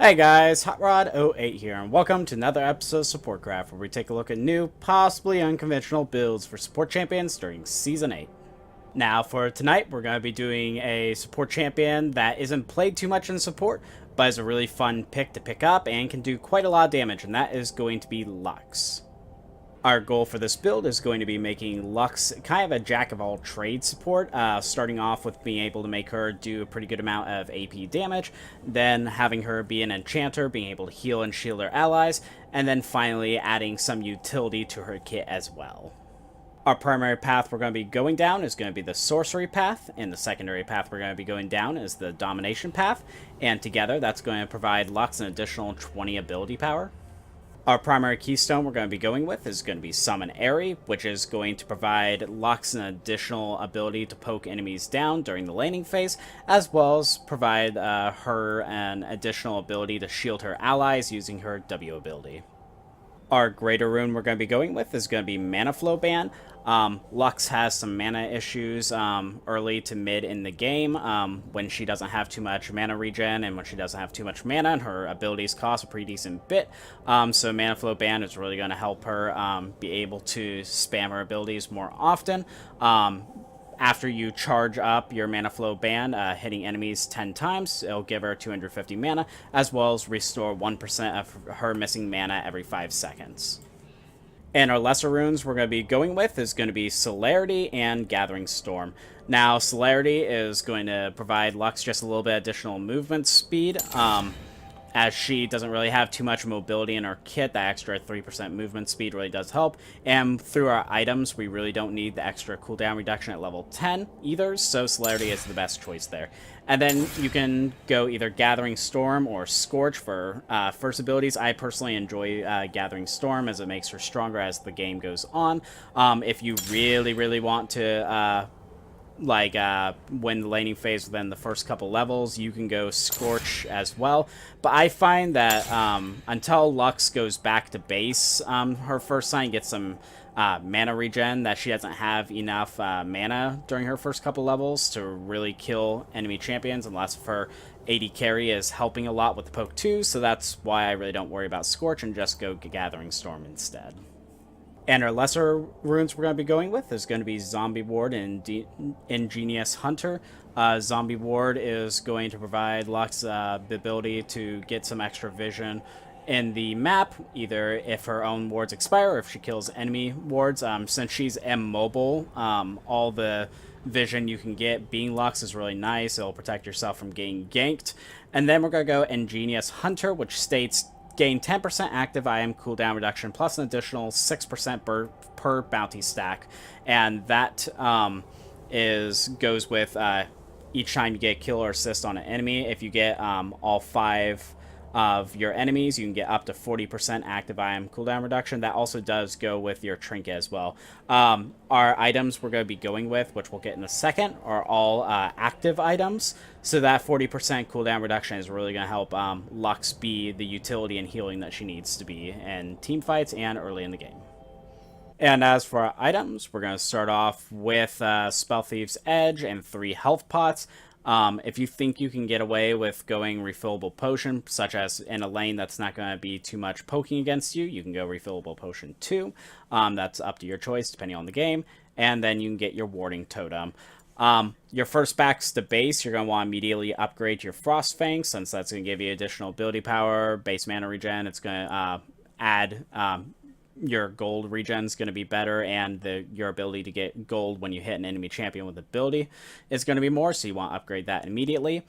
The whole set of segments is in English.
Hey guys, HotRod08 here, and welcome to another episode of SupportCraft, where we take a look at new, possibly unconventional builds for support champions during Season 8. Now, for tonight, we're going to be doing a support champion that isn't played too much in support, but is a really fun pick to pick up and can do quite a lot of damage, and that is going to be Lux. Our goal for this build is going to be making Lux kind of a jack-of-all-trades support, starting off with being able to make her do a pretty good amount of AP damage, then having her be an enchanter, being able to heal and shield her allies, and then finally adding some utility to her kit as well. Our primary path we're going to be going down is going to be the Sorcery path, and the secondary path we're going to be going down is the Domination path, and together that's going to provide Lux an additional 20 ability power. Our primary keystone we're going to be going with is going to be Summon Aery, which is going to provide Lux an additional ability to poke enemies down during the laning phase, as well as provide her an additional ability to shield her allies using her W ability. Our greater rune we're going to be going with is going to be Manaflow Band. Lux has some mana issues early to mid in the game when she doesn't have too much mana regen and when she doesn't have too much mana, and her abilities cost a pretty decent bit. So Manaflow Band is really going to help her be able to spam her abilities more often. After you charge up your Manaflow Band, hitting enemies 10 times, it'll give her 250 mana, as well as restore 1% of her missing mana every 5 seconds. And our lesser runes we're going to be going with is going to be Celerity and Gathering Storm. Now, Celerity is going to provide Lux just a little bit additional movement speed, as she doesn't really have too much mobility in her kit. That extra 3% movement speed really does help. And through our items, we really don't need the extra cooldown reduction at level 10 either, so Celerity is the best choice there. And then you can go either Gathering Storm or Scorch for first abilities. I personally enjoy Gathering Storm, as it makes her stronger as the game goes on. If you really want to win the laning phase within the first couple levels, you can go Scorch as well. But I find that until Lux goes back to base, her first sign gets some mana regen, that she doesn't have enough mana during her first couple levels to really kill enemy champions, unless her AD carry is helping a lot with the poke too. So that's why I really don't worry about Scorch and just go Gathering Storm instead. And our lesser runes we're going to be going with is going to be Zombie Ward and Ingenious Hunter. Zombie Ward is going to provide Lux the ability to get some extra vision in the map, either if her own wards expire or if she kills enemy wards. Since she's immobile, all the vision you can get being Lux is really nice. It'll protect yourself from getting ganked. And then we're going to go Ingenious Hunter, which states gain 10% active IM cooldown reduction plus an additional 6% per bounty stack, and that goes with each time you get a kill or assist on an enemy. If you get all 5 of your enemies, you can get up to 40% active IM cooldown reduction. That also does go with your Trinket as well. Our items we're going to be going with, which we'll get in a second, are all active items. So that 40% cooldown reduction is really going to help Lux be the utility and healing that she needs to be in team fights and early in the game. And as for our items, we're going to start off with Spellthief's Edge and 3 health pots. If you think you can get away with going Refillable Potion, such as in a lane that's not going to be too much poking against you, you can go Refillable Potion 2. That's up to your choice, depending on the game. And then you can get your Warding Totem. Your first backs to base, you're going to want to immediately upgrade your Frost Fang, since that's going to give you additional ability power, base mana regen. It's going to add your gold regen is going to be better, and your ability to get gold when you hit an enemy champion with ability is going to be more, so you want to upgrade that immediately.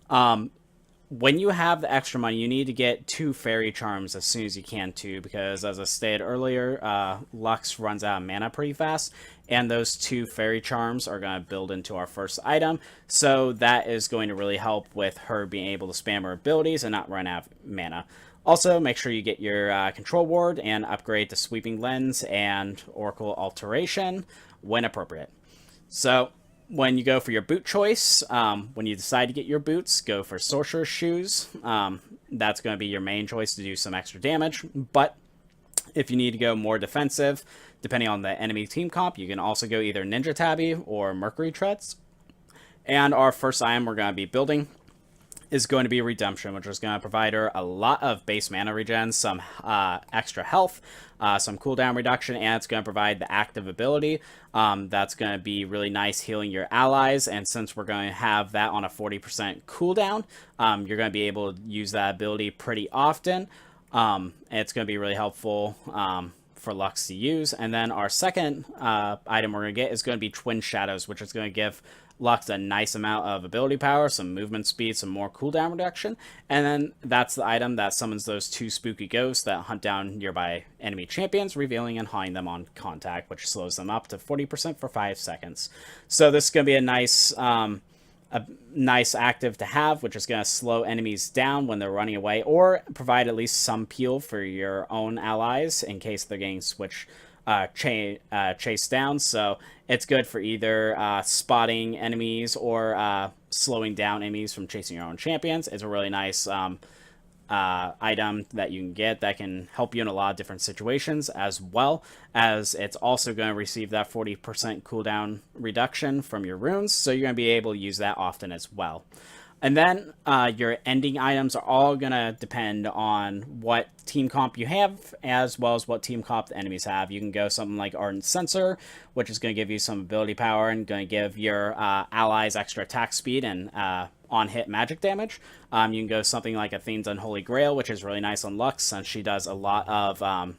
When you have the extra money, you need to get 2 fairy charms as soon as you can too, because as I stated earlier, Lux runs out of mana pretty fast, and those 2 fairy charms are going to build into our first item, so that is going to really help with her being able to spam her abilities and not run out of mana. Also, make sure you get your Control Ward and upgrade to Sweeping Lens and Oracle Alteration when appropriate. So, when you go for your boot choice, when you decide to get your boots, go for Sorcerer's Shoes. That's going to be your main choice to do some extra damage, but if you need to go more defensive, depending on the enemy team comp, you can also go either Ninja Tabby or Mercury Treads. And our first item we're going to be building is going to be Redemption, which is going to provide her a lot of base mana regen, some extra health, some cooldown reduction, and it's going to provide the active ability. That's going to be really nice healing your allies, and since we're going to have that on a 40% cooldown, you're going to be able to use that ability pretty often. It's going to be really helpful for Lux to use. And then our second item we're going to get is going to be Twin Shadows, which is going to give Lux a nice amount of ability power, some movement speed, some more cooldown reduction, and then that's the item that summons those 2 spooky ghosts that hunt down nearby enemy champions, revealing and haunting them on contact, which slows them up to 40% for 5 seconds. So this is going to be a nice active to have, which is going to slow enemies down when they're running away, or provide at least some peel for your own allies in case they're getting chased down. So it's good for either spotting enemies or slowing down enemies from chasing your own champions. It's a really nice item that you can get that can help you in a lot of different situations, as well as it's also going to receive that 40% cooldown reduction from your runes, so you're going to be able to use that often as well. And then your ending items are all going to depend on what team comp you have, as well as what team comp the enemies have. You can go something like Ardent Censer, which is going to give you some ability power and going to give your allies extra attack speed and on-hit magic damage. You can go something like Athene's Unholy Grail, which is really nice on Lux, since she does a lot of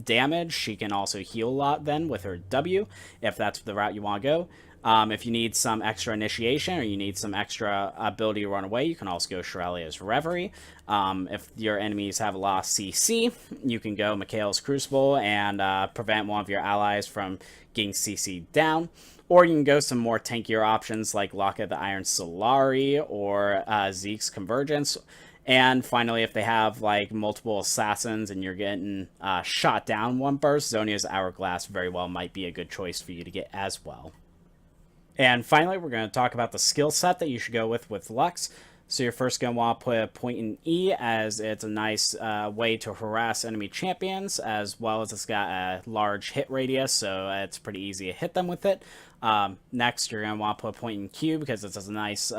damage. She can also heal a lot then with her W, if that's the route you want to go. If you need some extra initiation or you need some extra ability to run away, you can also go Shurelya's Reverie. If your enemies have a lot of CC, you can go Mikael's Crucible and prevent one of your allies from getting CC down. Or you can go some more tankier options like Locket the Iron Solari or Zeke's Convergence. And finally, if they have like multiple assassins and you're getting shot down one burst, Zhonya's Hourglass very well might be a good choice for you to get as well. And finally, we're going to talk about the skill set that you should go with Lux. So you're first going to want to put a point in E, as it's a nice way to harass enemy champions, as well as it's got a large hit radius, so it's pretty easy to hit them with it. Next, you're going to want to put a point in Q, because it's a nice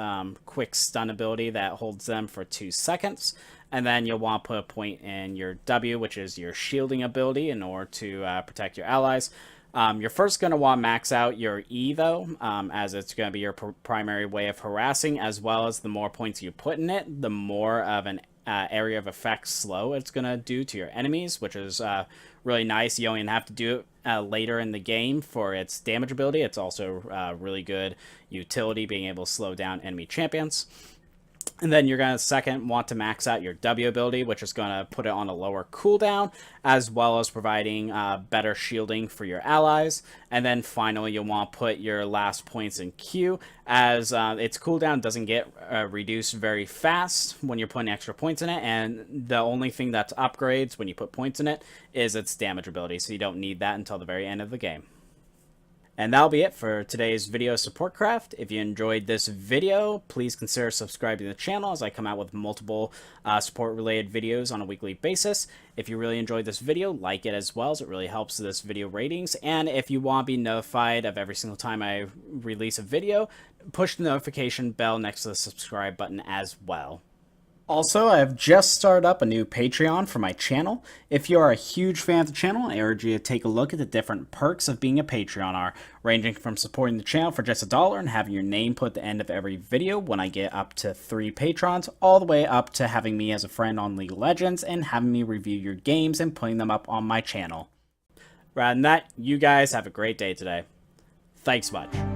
quick stun ability that holds them for 2 seconds. And then you'll want to put a point in your W, which is your shielding ability, in order to protect your allies. You're first going to want to max out your E, though, as it's going to be your primary way of harassing, as well as the more points you put in it, the more of an area of effect slow it's going to do to your enemies, which is really nice. You only have to do it later in the game for its damage ability. It's also really good utility, being able to slow down enemy champions. And then you're going to second want to max out your W ability, which is going to put it on a lower cooldown, as well as providing better shielding for your allies. And then finally, you'll want to put your last points in Q, as its cooldown doesn't get reduced very fast when you're putting extra points in it. And the only thing that upgrades when you put points in it is its damage ability, so you don't need that until the very end of the game. And that'll be it for today's video SupportCraft. If you enjoyed this video, please consider subscribing to the channel, as I come out with multiple support-related videos on a weekly basis. If you really enjoyed this video, like it as well, as it really helps this video ratings. And if you want to be notified of every single time I release a video, push the notification bell next to the subscribe button as well. Also, I have just started up a new Patreon for my channel. If you are a huge fan of the channel, I urge you to take a look at the different perks of being a Patreoner, ranging from supporting the channel for just $1 and having your name put at the end of every video when I get up to 3 patrons, all the way up to having me as a friend on League of Legends and having me review your games and putting them up on my channel. Rather than that, you guys have a great day today. Thanks much.